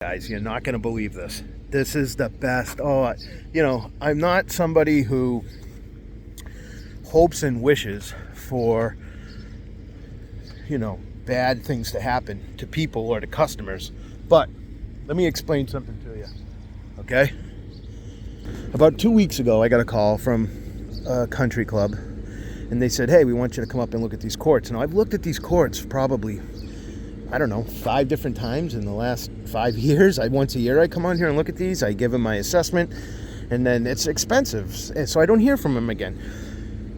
Guys, you're not going to believe this. This is the best. I'm not somebody who hopes and wishes for, bad things to happen to people or to customers. But let me explain something to you, okay? About 2 weeks ago, I got a call from a country club, and they said, hey, we want you to come up and look at these courts. Now, I've looked at these courts probably, 5 different times in the last 5 years. Once a year I come on here and look at these. I give them my assessment, and then it's expensive, and so I don't hear from them again.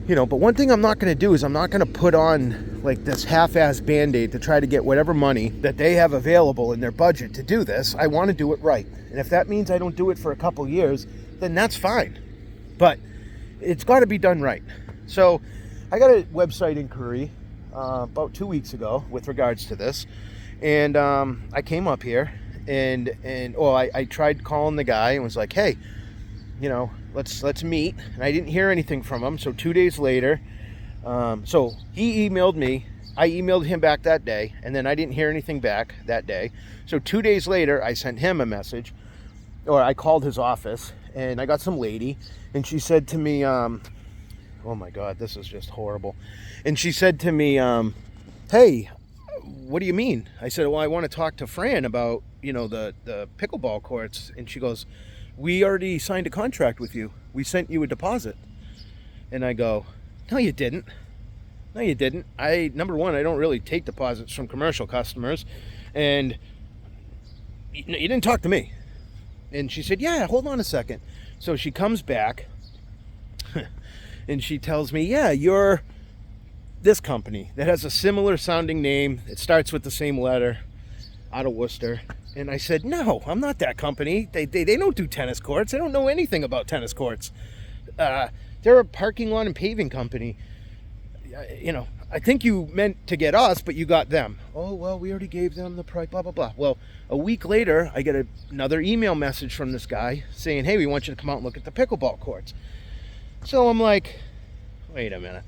But one thing I'm not going to do is I'm not going to put on like this half-ass Band-Aid to try to get whatever money that they have available in their budget to do this. I want to do it right, and if that means I don't do it for a couple years, then that's fine. But it's got to be done right. So I got a website inquiry about 2 weeks ago with regards to this, and I came up here and I tried calling the guy and was like, hey, let's meet, and I didn't hear anything from him. So 2 days later, so he emailed me, I emailed him back that day, and then I didn't hear anything back that day. So 2 days later, I sent him a message, or I called his office, and I got some lady, and she said to me, oh my God, this is just horrible. And she said to me, hey, what do you mean? I said, well, I want to talk to Fran about, the pickleball courts. And she goes, we already signed a contract with you. We sent you a deposit. And I go, no, you didn't. No, you didn't. Number one, I don't really take deposits from commercial customers. And you didn't talk to me. And she said, yeah, hold on a second. So she comes back and she tells me, yeah, you're this company that has a similar sounding name. It starts with the same letter, out of Worcester. And I said, no, I'm not that company. They don't do tennis courts. They don't know anything about tennis courts. They're a parking lot and paving company. I think you meant to get us, but you got them. Oh, well, we already gave them the price, blah, blah, blah. Well, a week later, I get another email message from this guy saying, hey, we want you to come out and look at the pickleball courts. So I'm like, wait a minute,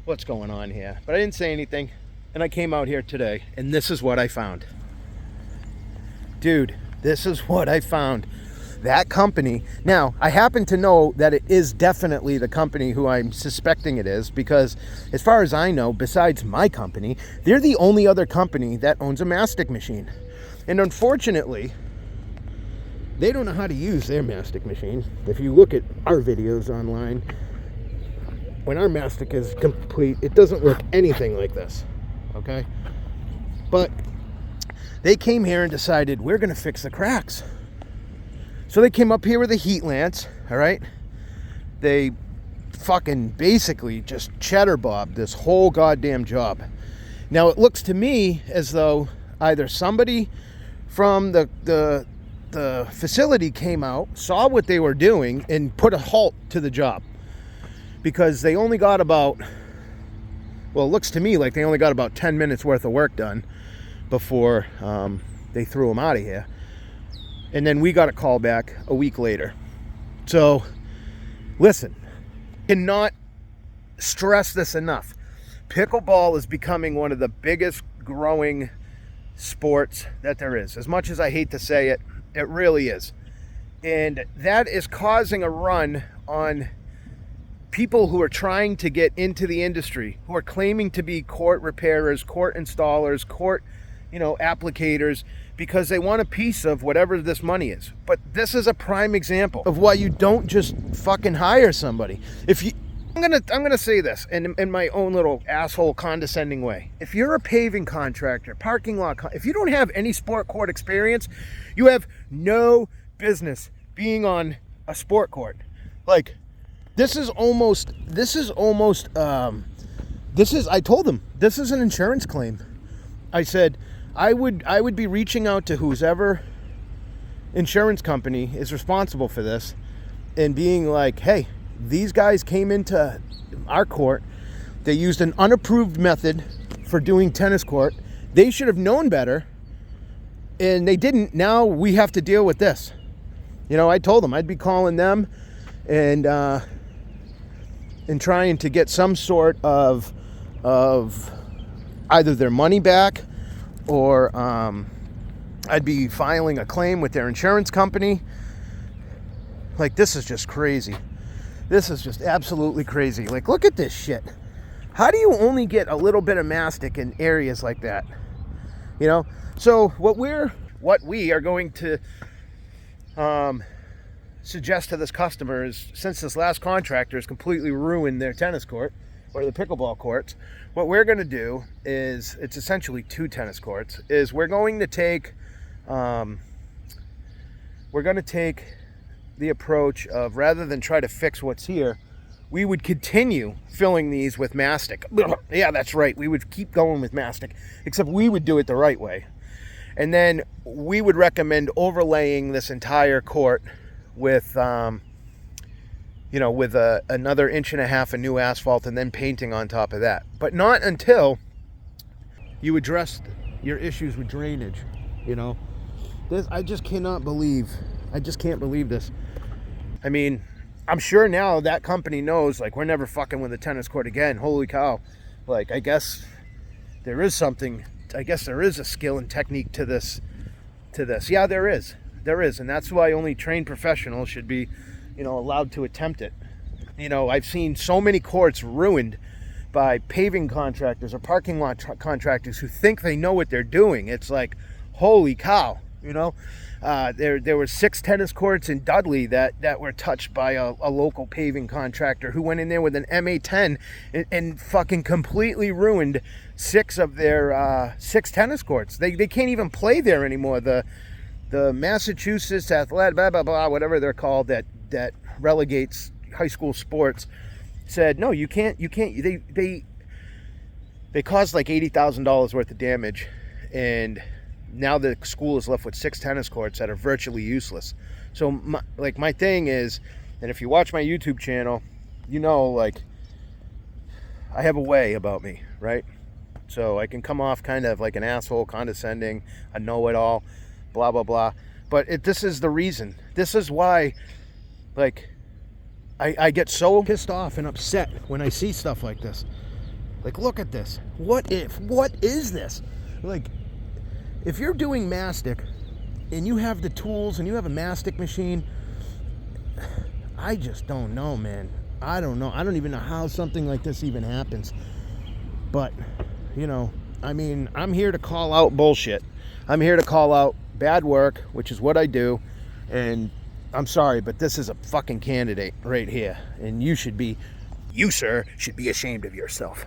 what's going on here? But I didn't say anything, and I came out here today, and this is what I found. Dude, this is what I found. That company, now, I happen to know that it is definitely the company who I'm suspecting it is, because as far as I know, besides my company, they're the only other company that owns a mastic machine. And unfortunately, they don't know how to use their mastic machine. If you look at our videos online, when our mastic is complete, it doesn't look anything like this, okay? But they came here and decided, we're going to fix the cracks. So they came up here with a heat lance, all right? They fucking basically just cheddar bobbed this whole goddamn job. Now, it looks to me as though either somebody from the facility came out, saw what they were doing, and put a halt to the job. Because they only got about, well, it looks to me like they only got about 10 minutes worth of work done before they threw them out of here. And then we got a call back a week later. So, listen, cannot stress this enough. Pickleball is becoming one of the biggest growing sports that there is. As much as I hate to say it, it really is. And that is causing a run on people who are trying to get into the industry, who are claiming to be court repairers, court installers, court, applicators, because they want a piece of whatever this money is. But this is a prime example of why you don't just fucking hire somebody. I'm gonna say this in my own little asshole condescending way. If you're a paving contractor, parking lot, if you don't have any sport court experience, you have no business being on a sport court. Like, I told them, this is an insurance claim. I said, I would be reaching out to whoever insurance company is responsible for this and being like, hey, these guys came into our court. They used an unapproved method for doing tennis court. They should have known better, and they didn't. Now we have to deal with this. I told them I'd be calling them and trying to get some sort of either their money back or I'd be filing a claim with their insurance company. Like, this is just crazy. This is just absolutely crazy. Like, look at this shit. How do you only get a little bit of mastic in areas like that? You know? So what we are going to suggest to this customer is, since this last contractor has completely ruined their tennis court or the pickleball courts, what we're going to do is, it's essentially 2 tennis courts, is we're going to take the approach of, rather than try to fix what's here, we would continue filling these with mastic. Yeah, that's right. We would keep going with mastic, except we would do it the right way. And then we would recommend overlaying this entire court with, another 1.5 inches of new asphalt, and then painting on top of that. But not until you address your issues with drainage. You know, I just can't believe this. I mean, I'm sure now that company knows, like, we're never fucking with a tennis court again. Holy cow. Like, I guess there is a skill and technique to this. Yeah, there is. And that's why only trained professionals should be, allowed to attempt it. I've seen so many courts ruined by paving contractors or parking lot contractors who think they know what they're doing. It's like, holy cow, there were 6 tennis courts in Dudley that were touched by a local paving contractor who went in there with an MA10 and fucking completely ruined 6 of their 6 tennis courts. They can't even play there anymore. The Massachusetts Athletic, blah, blah, blah, whatever they're called, that relegates high school sports, said, no, you can't. They caused like $80,000 worth of damage, and now the school is left with 6 tennis courts that are virtually useless. So my thing is, and if you watch my YouTube channel, like, I have a way about me, right? So I can come off kind of like an asshole, condescending, a know-it-all, blah, blah, blah. But this is the reason. This is why, like, I get so pissed off and upset when I see stuff like this. Like, look at this. What is this? Like, if you're doing mastic and you have the tools and you have a mastic machine, I just don't know, man. I don't know. I don't even know how something like this even happens. But, I'm here to call out bullshit. I'm here to call out bad work, which is what I do. And I'm sorry, but this is a fucking candidate right here. And you, sir, should be ashamed of yourself.